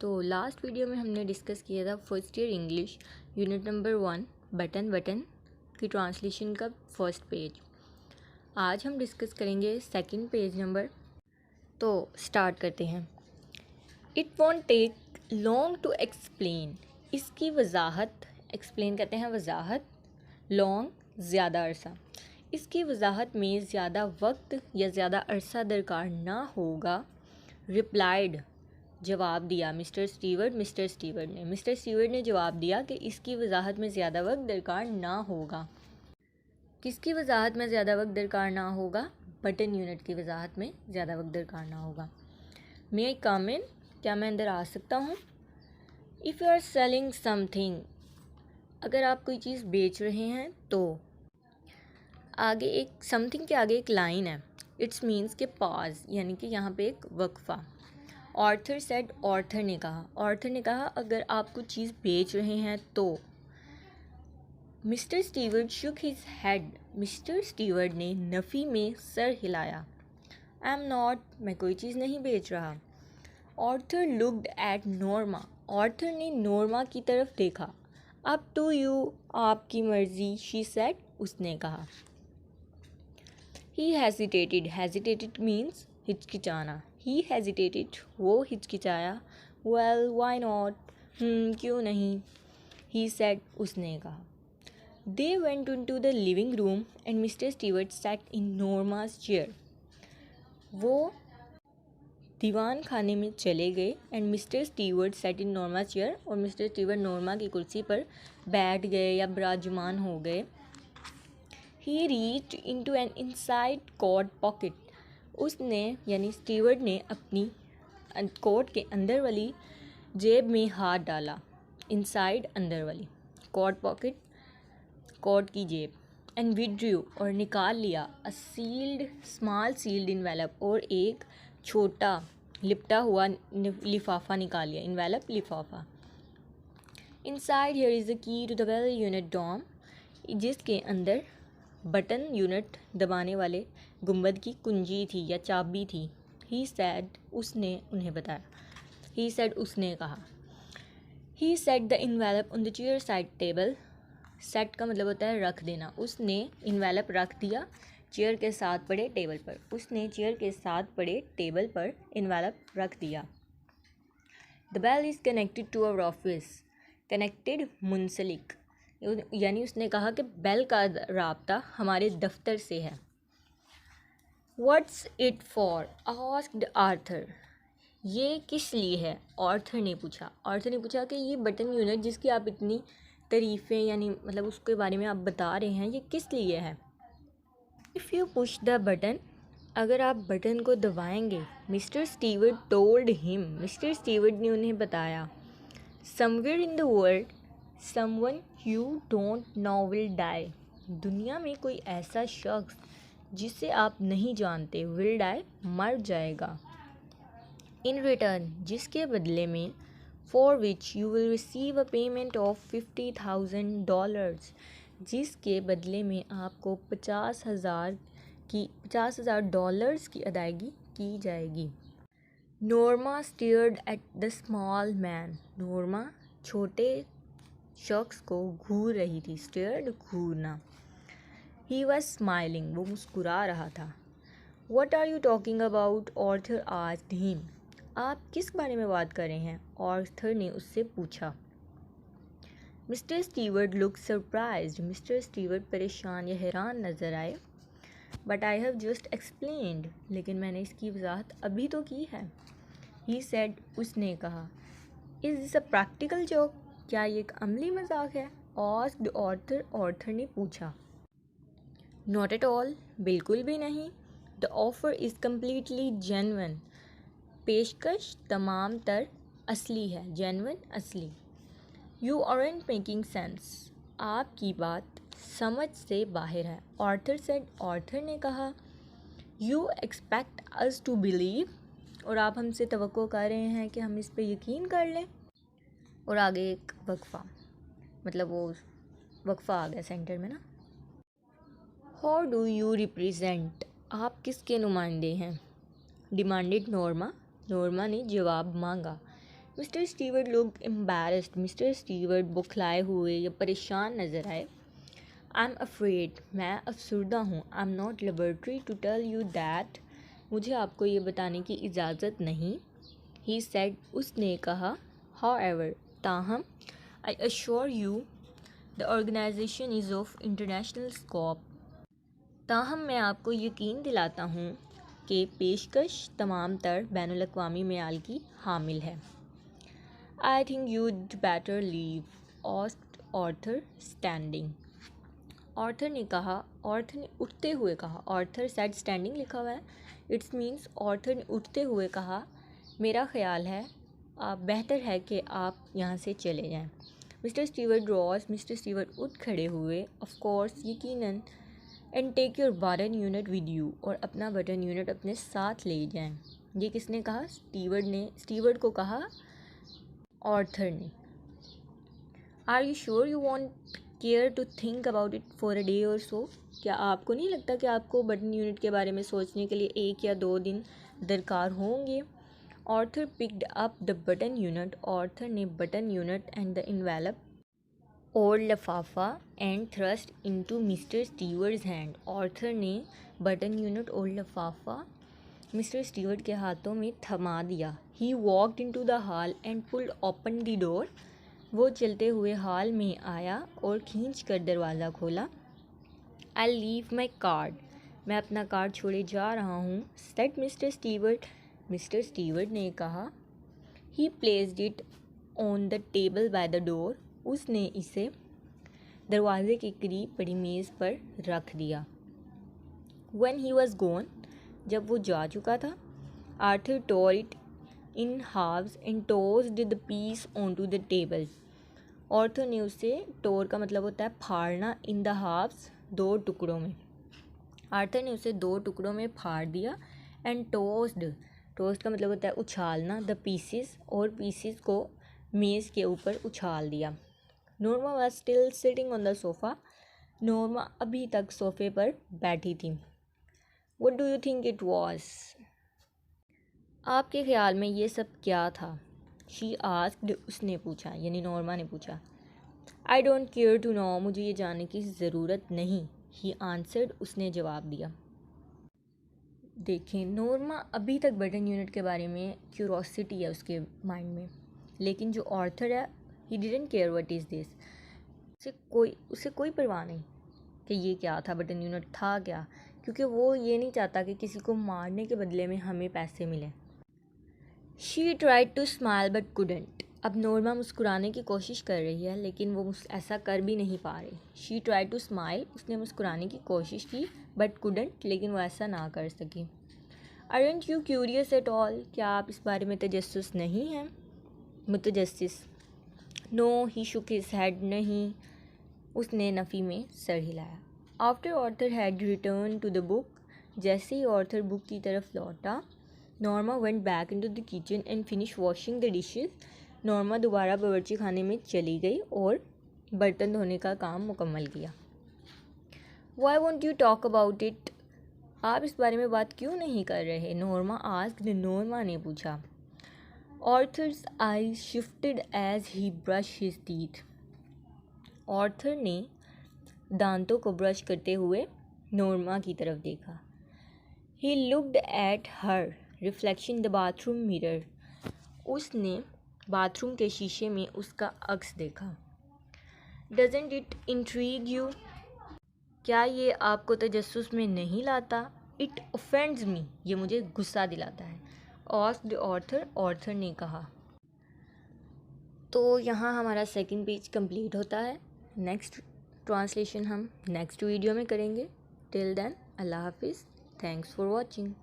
तो last video में हमने डिस्कस किया था first year English unit number 1 button button की ट्रांसलेशन का फर्स्ट पेज। आज हम डिस्कस करेंगे सेकंड पेज नंबर। तो स्टार्ट करते हैं। It won't take long to explain. इसकी वजाहत, एक्सप्लेन कहते हैं वजाहत, लॉन्ग ज़्यादा अरसा। इसकी वजाहत में ज़्यादा वक्त या ज़्यादा अरसा दरकार ना होगा। रिप्लाइड, जवाब दिया मिस्टर स्टीवर्ड ने जवाब दिया कि इसकी वजाहत में ज़्यादा वक्त दरकार ना होगा। किसकी वजाहत में ज़्यादा वक्त दरकार ना होगा? बटन यूनिट की वजाहत में ज़्यादा वक्त दरकार ना होगा। मे आई कम इन? क्या मैं अंदर आ सकता हूँ? If you are selling something, अगर आप कोई चीज़ बेच रहे हैं तो आगे एक समथिंग के आगे एक लाइन है, इट्स मीन्स के पॉज, यानी कि यहाँ पे एक वक्फा। ऑर्थर सेड, ऑर्थर ने कहा अगर आप कुछ चीज़ बेच रहे हैं तो। मिस्टर स्टीवर्ड शुक हिज हेड, मिस्टर स्टीवर्ड ने नफ़ी में सर हिलाया। आई एम नॉट, मैं कोई चीज़ नहीं बेच रहा। Arthur looked at Norma, Arthur ने नॉर्मा की तरफ देखा। अप टू यू, आपकी मर्ज़ी, शी सेड, उसने कहा। ही हेजिटेटेड मीन्स हिचकिचाना। ही हेजिटेटेड, वो हिचकिचाया। वेल वाई नॉट, क्यों नहीं, ही सेड, उसने कहा। They went into the living room and Mister Steward sat in Norma's chair. वो दीवान खाने में चले गए and Mister Steward sat in Norma's chair, और मिस्टर स्टीवर्ड नॉर्मा की कुर्सी पर बैठ गए या विराजमान हो गए। He reached into an inside coat pocket. उसने यानी स्टीवर्ड ने अपनी कोट के अंदर वाली जेब में हाथ डाला। इनसाइड, अंदर वाली, कोट पॉकेट, कोट की जेब। एंड विड्रू, और निकाल लिया, a shield, small sealed envelope, और एक छोटा लिपटा हुआ लिफाफा निकाल लिया। इन्वेलप, लिफाफा। Inside here is the key to the bell unit dome, जिसके अंदर बटन यूनिट दबाने वाले गुंबद की कुंजी थी या चाबी थी। ही सेड, उसने उन्हें बताया। ही सेड, उसने कहा। He set the envelope on the chair side table. Set का मतलब होता है रख देना। उसने इन्वेलप रख दिया चेयर के साथ पड़े टेबल पर। उसने चेयर के साथ पड़े टेबल पर इन्वेलप रख दिया। The bell is connected to our office. Connected, मुंसलिक, यानी उसने कहा कि बेल का राब्ता हमारे दफ्तर से है। What's it for? Asked Arthur. ये किस लिए है? आर्थर ने पूछा कि ये बटन यूनिट जिसकी आप इतनी तारीफ़ें, यानी मतलब उसके बारे में आप बता रहे हैं, ये किस लिए है? If you push the button, अगर आप बटन को दबाएंगे। Mr Steward told him, Mr Steward ने उन्हें बताया। Somewhere in the world someone you don't know will die. दुनिया में कोई ऐसा शख्स जिसे आप नहीं जानते, विल डाई, मर जाएगा। इन रिटर्न, जिसके बदले में, for which you will receive a payment of $50,000, जिसके बदले में आपको 50,000 डॉलर्स की अदायगी की जाएगी। Norma stared at the small man, Norma छोटे शख्स को घूर रही थी। स्टेयर्ड, घूरना। ही वॉज स्माइलिंग, वो मुस्कुरा रहा था। What are you talking about? Arthur asked him, आप किस बारे में बात कर रहे हैं? ऑर्थर ने उससे पूछा। Mister steward look surprised, mister steward परेशान या हैरान नज़र आए। But I have just explained, लेकिन मैंने इसकी वजाहत अभी तो की है। ही सेड, उसने कहा। Is this a practical joke? क्या ये एक अमली मजाक है? आस्क्ड ऑर्थर, ऑर्थर ने पूछा। नॉट एट ऑल, बिल्कुल भी नहीं। The offer is completely genuine, पेशकश तमाम तर असली है। जेन्युइन, असली। यू आरंट मेकिंग सेंस, आपकी बात समझ से बाहर है। ऑर्थर सेड, ऑर्थर ने कहा। You expect us to believe, और आप हमसे तवक्को कर रहे हैं कि हम इस पे यकीन कर लें। और आगे एक वक्फा, मतलब वो वक्फा आ गया सेंटर में ना। हाउ डू यू रिप्रेजेंट, आप किसके नुमाइंदे हैं? डिमांडेड नॉर्मा, नॉर्मा ने जवाब मांगा। Mister Stewart looked embarrassed. Mister Stewart बौखलाए हुए या परेशान नज़र आए। आई एम अफ्रेड, मैं अफसुर्दा हूँ। I am not liberty to tell you that, मुझे आपको ये बताने की इजाज़त नहीं। ही सेड, उसने कहा। हाउएवर, ताहम, I assure you the organization is of international scope, ताहम मैं आपको यकीन दिलाता हूँ कि पेशकश तमाम तर बैनुल अक़वामी मेयाल की हामिल है। I think you'd better leave, asked Arthur standing. Arthur ने कहा, ऑर्थर ने उठते हुए कहा। ऑर्थर सेड, स्टैंडिंग लिखा हुआ है, इट्स मीन्स ऑर्थर ने उठते हुए कहा, मेरा ख्याल है आप बेहतर है कि आप यहाँ से चले जाएं। Mr Steward rose, Mr Steward उठ खड़े हुए। ऑफ कोर्स, यकीनन, and take your button unit with you, और अपना बटन यूनिट अपने साथ ले जाएं। ये किसने कहा? स्टीवर्ट ने। स्टीवर्ट को कहा ऑर्थर ने। Are you sure you want care to think about it for a day or so, क्या आपको नहीं लगता कि आपको बटन यूनिट के बारे में सोचने के लिए 1 या 2 दिन दरकार होंगे? Arthur picked up the button unit, Arthur ने button unit and the envelope और लफाफा and thrust into Mister Stewart's hand. Arthur ने बटन यूनिट और लफाफा मिस्टर स्टीवर्ट के हाथों में थमा दिया। He walked into the hall and pulled open the door, वो चलते हुए हॉल में आया और खींच कर दरवाज़ा खोला। आई लीव माई कार्ड, मैं अपना कार्ड छोड़े जा रहा हूँ। Said mister Stewart, mister Stewart ने कहा। ही placed it on the table by the door, उसने इसे दरवाजे के करीब पड़ी मेज़ पर रख दिया। When he was gone, जब वो जा चुका था, Arthur tore it in halves and tossed the piece onto the table. Arthur ने उसे, टोर का मतलब होता है फाड़ना, इन द हाफ्स, 2 टुकड़ों में। आर्थर ने उसे 2 टुकड़ों में फाड़ दिया। एंड टोस्ड, टोस्ट का मतलब होता है उछालना, द पीसीस, और पीसीस को मेज़ के ऊपर उछाल दिया। Norma was still sitting on the sofa, Norma अभी तक सोफ़े पर बैठी थी। What do you think it was, आपके ख्याल में ये सब क्या था? शी आस्क्ड, उसने पूछा, यानी नोरमा ने पूछा। I don't care to know, मुझे ये जानने की ज़रूरत नहीं। ही आंसर्ड, उसने जवाब दिया। देखें, नोरमा अभी तक बटन यूनिट के बारे में क्यूरोसिटी है उसके माइंड में, लेकिन जो ऑर्थर है, he didn't care what is this, उसे कोई परवाह नहीं कि ये क्या था, बटन यूनिट था क्या, क्योंकि वो ये नहीं चाहता कि किसी को मारने के बदले में हमें पैसे मिलें। She tried to smile but couldn't, अब नोरमा मुस्कुराने की कोशिश कर रही है, लेकिन वो ऐसा कर भी नहीं पा रही। शी ट्राइड टू स्माइल, उसने मुस्कुराने की कोशिश की, बट कुडंट, लेकिन वो ऐसा ना कर सकी। Aren't you curious at all, क्या आप इस बारे में तजस्सुस नहीं हैं? मुतजस्सिस। No, he shook his head, नहीं, उसने नफ़ी में सर हिलाया। After Arthur had return to the book, जैसे ही ऑर्थर बुक की तरफ लौटा, Norma went back into the kitchen and finish washing the dishes, नॉर्मा दोबारा बावर्ची खाने में चली गई और बर्तन धोने का काम मुकम्मल किया। Why won't you talk about it, आप इस बारे में बात क्यों नहीं कर रहे? नॉर्मा आस्क्ड, नॉर्मा ने पूछा। Arthur's eyes shifted as he brush his teeth, Arthur ने दांतों को ब्रश करते हुए नॉर्मा की तरफ देखा। He looked at her reflection the bathroom mirror, उसने बाथरूम के शीशे में उसका अक्स देखा। डजंट इट इंट्रीग यू, क्या ये आपको तजस्सुस में नहीं लाता? इट ऑफेंड्स मी, ये मुझे गुस्सा दिलाता है। आस्क्ड ऑर्थर, ऑर्थर ने कहा। तो यहाँ हमारा सेकंड पेज कंप्लीट होता है। नेक्स्ट ट्रांसलेशन हम नेक्स्ट वीडियो में करेंगे। टिल देन, अल्लाह हाफिज़, थैंक्स फॉर वॉचिंग।